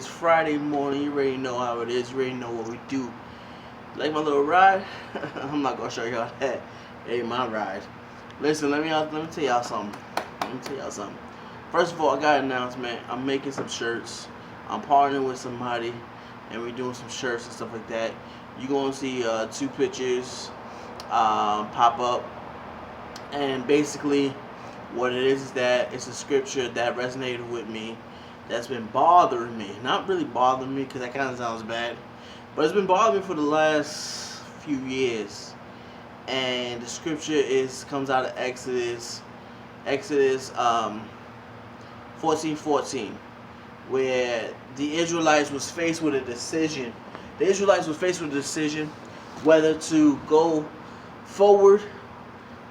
It's Friday morning. You already know how it is. You already know what we do. Like my little ride? I'm not gonna show y'all that. It ain't my ride. Listen, let me tell y'all something. First of all, I got an announcement. I'm making some shirts. I'm partnering with somebody, and we're doing some shirts and stuff like that. You're gonna see 2 pictures pop up, and basically, what it is that it's a scripture that resonated with me, that's been bothering me. Not really bothering me because that kind of sounds bad, but it's been bothering me for the last few years. And the scripture comes out of Exodus 14:14, where the Israelites was faced with a decision. The Israelites was faced with a decision whether to go forward,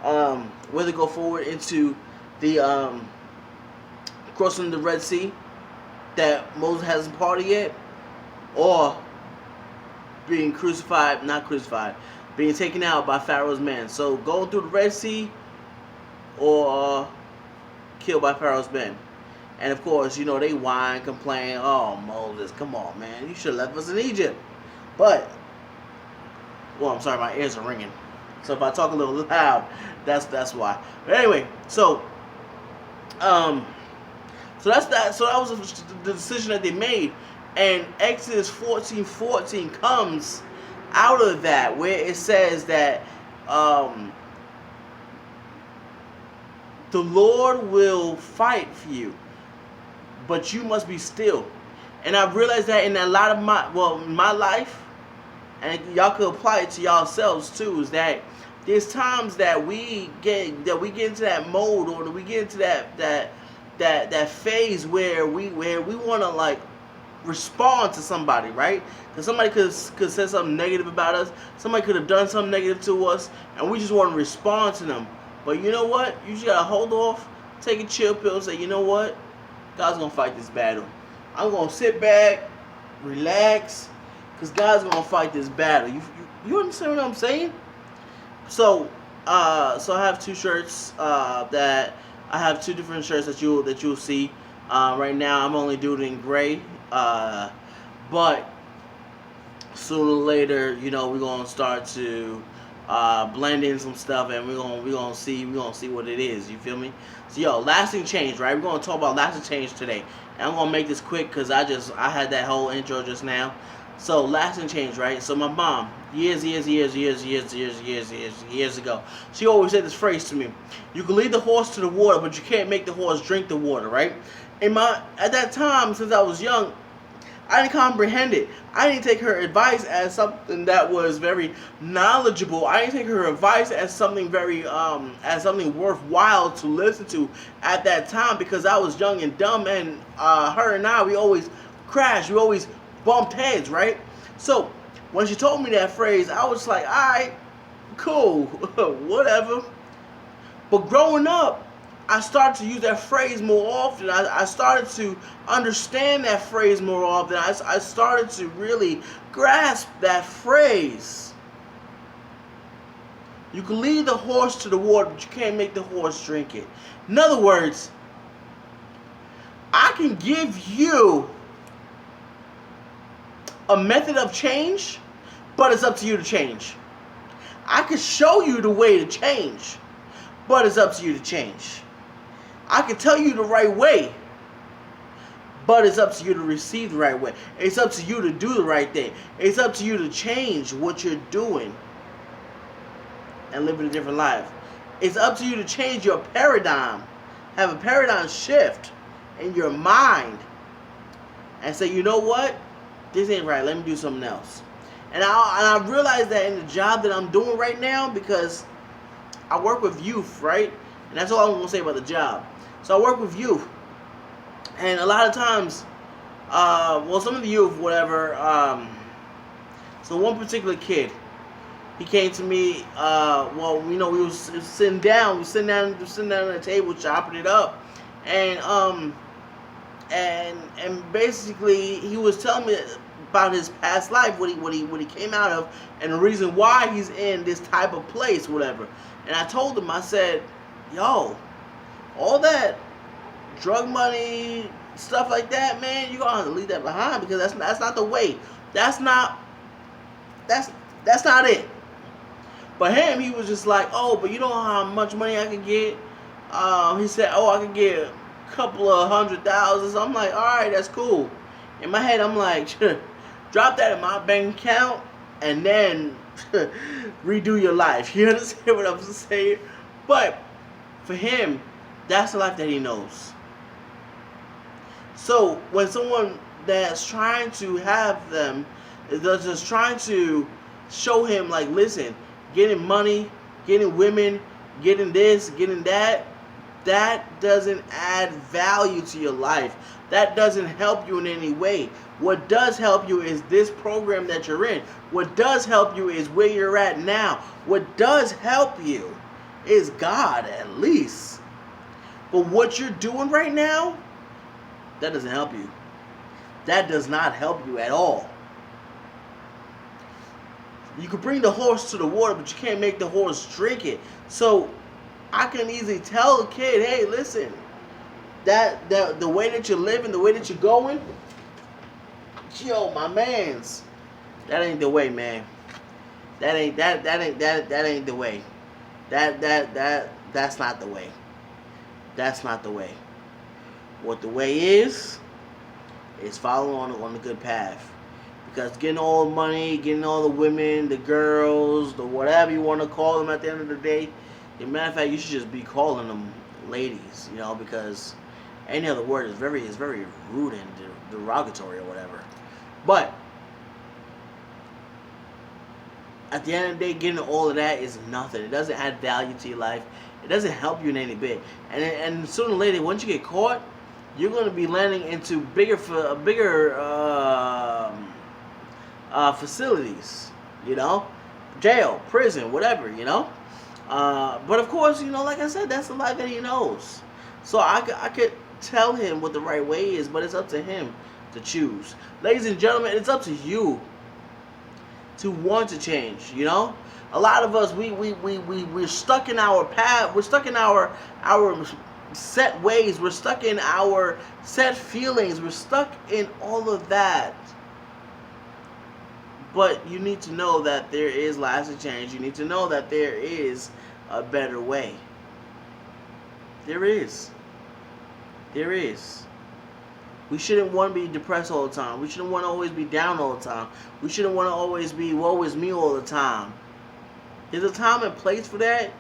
into the crossing the Red Sea that Moses hasn't parted yet, or being being taken out by Pharaoh's men. So going through the Red Sea, or killed by Pharaoh's men. And of course, you know, they whine, complain, oh, Moses, come on, man, you should have left us in Egypt. But, well, I'm sorry, my ears are ringing. So if I talk a little loud, that's why. But anyway, so that's that. So that was the decision that they made. And Exodus 14:14 comes out of that, where it says that the Lord will fight for you, but you must be still. And I've realized that in a lot of my life, and y'all could apply it to yourselves too, is that there's times that we get into that mode, or that we get into that phase where we want to like respond to somebody, right? Because somebody could say something negative about us, somebody could have done something negative to us, and we just want to respond to them. But you know what? You just gotta hold off, take a chill pill, say, you know what? God's gonna fight this battle. I'm gonna sit back, relax, because God's gonna fight this battle. You understand what I'm saying? So I have 2 shirts that I have 2 different shirts that you'll see. Right now I'm only doing it in gray, but sooner or later, you know, we're gonna start to blend in some stuff, and we're gonna see what it is. You feel me? So yo, lasting change, right? We're gonna talk about lasting change today, and I'm gonna make this quick because I had that whole intro just now. So lasting change, right? So my mom, years ago, she always said this phrase to me: "You can lead the horse to the water, but you can't make the horse drink the water." Right? At that time, since I was young, I didn't comprehend it. I didn't take her advice as something that was very knowledgeable. I didn't take her advice as something very as something worthwhile to listen to at that time, because I was young and dumb, and her and I, we always crashed. We always bumped heads, right? So when she told me that phrase, I was like, all right, cool, whatever. But growing up, I started to use that phrase more often. I started to understand that phrase more often. I started to really grasp that phrase. You can lead the horse to the water, but you can't make the horse drink it. In other words, I can give you a method of change, but it's up to you to change. I can show you the way to change, but it's up to you to change. I can tell you the right way, but it's up to you to receive the right way. It's up to you to do the right thing. It's up to you to change what you're doing and live a different life. It's up to you to change your paradigm, have a paradigm shift in your mind, and say, you know what? This ain't right. Let me do something else. And I realize that in the job that I'm doing right now, because I work with youth, right? And that's all I'm going to say about the job. So I work with youth. And a lot of times, some of the youth, whatever, so one particular kid, he came to me, we was sitting down at the table, chopping it up. And basically he was telling me about his past life, what he came out of, and the reason why he's in this type of place, whatever. And I told him, I said, yo, all that drug money, stuff like that, man, you're gonna have to leave that behind, because that's not the way. That's not that's that's not it. But him, he was just like, oh, but you know how much money I could get? He said, oh, I could get a couple of 100,000. So I'm like, all right, that's cool. In my head, I'm like, drop that in my bank account and then redo your life. You understand what I'm saying? But for him, that's the life that he knows. So when someone that's trying to have them, is just trying to show him, like, listen, getting money, getting women, getting this, getting that, that doesn't add value to your life. That doesn't help you in any way. What does help you is this program that you're in. What does help you is where you're at now. What does help you is God, at least. But what you're doing right now, that doesn't help you. That does not help you at all. You can bring the horse to the water, but you can't make the horse drink it. So I can easily tell the kid, hey, listen, that the way that you're living, the way that you're going, yo, my man's, that ain't the way, man. That ain't the way. That's not the way. That's not the way. What the way is following on the good path. Because getting all the money, getting all the women, the girls, the whatever you want to call them at the end of the day, as a matter of fact, you should just be calling them ladies, you know, because any other word is very rude and derogatory or whatever. But at the end of the day, getting all of that is nothing. It doesn't add value to your life. It doesn't help you in any bit. And sooner or later, once you get caught, you're going to be landing into bigger facilities, you know, jail, prison, whatever, you know. But of course, you know, like I said, that's the life that he knows. So I could tell him what the right way is, but it's up to him to choose. Ladies and gentlemen, it's up to you to want to change, you know. A lot of us, we're stuck in our path. We're stuck in our set ways. We're stuck in our set feelings. We're stuck in all of that. But you need to know that there is lasting change. You need to know that there is a better way. There is. There is. We shouldn't want to be depressed all the time. We shouldn't want to always be down all the time. We shouldn't want to always be woe is me all the time. There's a time and place for that.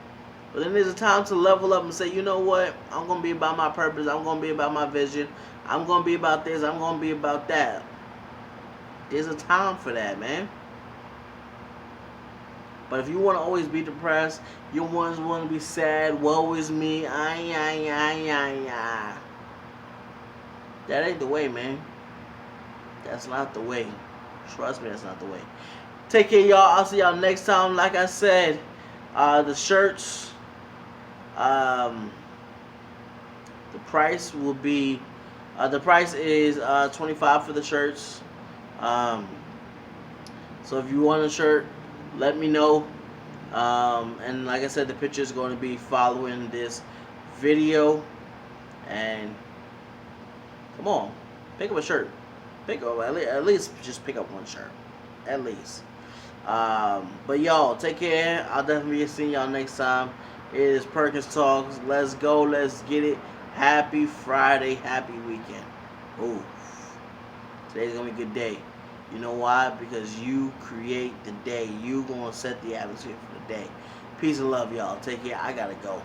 But then there's a time to level up and say, you know what? I'm going to be about my purpose. I'm going to be about my vision. I'm going to be about this. I'm going to be about that. There's a time for that, man. But if you want to always be depressed, you want to be sad, woe is me, that ain't the way, man. That's not the way. Trust me, that's not the way. Take care, y'all. I'll see y'all next time. Like I said, the shirts, the price will be, the price is $25 for the shirts. So if you want a shirt, let me know. And like I said, the picture is going to be following this video. And come on, pick up a shirt. Pick up at least just pick up one shirt, at least. But y'all, take care. I'll definitely be seeing y'all next time. It is Perkins Talks. Let's go. Let's get it. Happy Friday. Happy weekend. Ooh, today's gonna be a good day. You know why? Because you create the day. You gonna set the atmosphere for the day. Peace and love, y'all. Take care. I gotta go.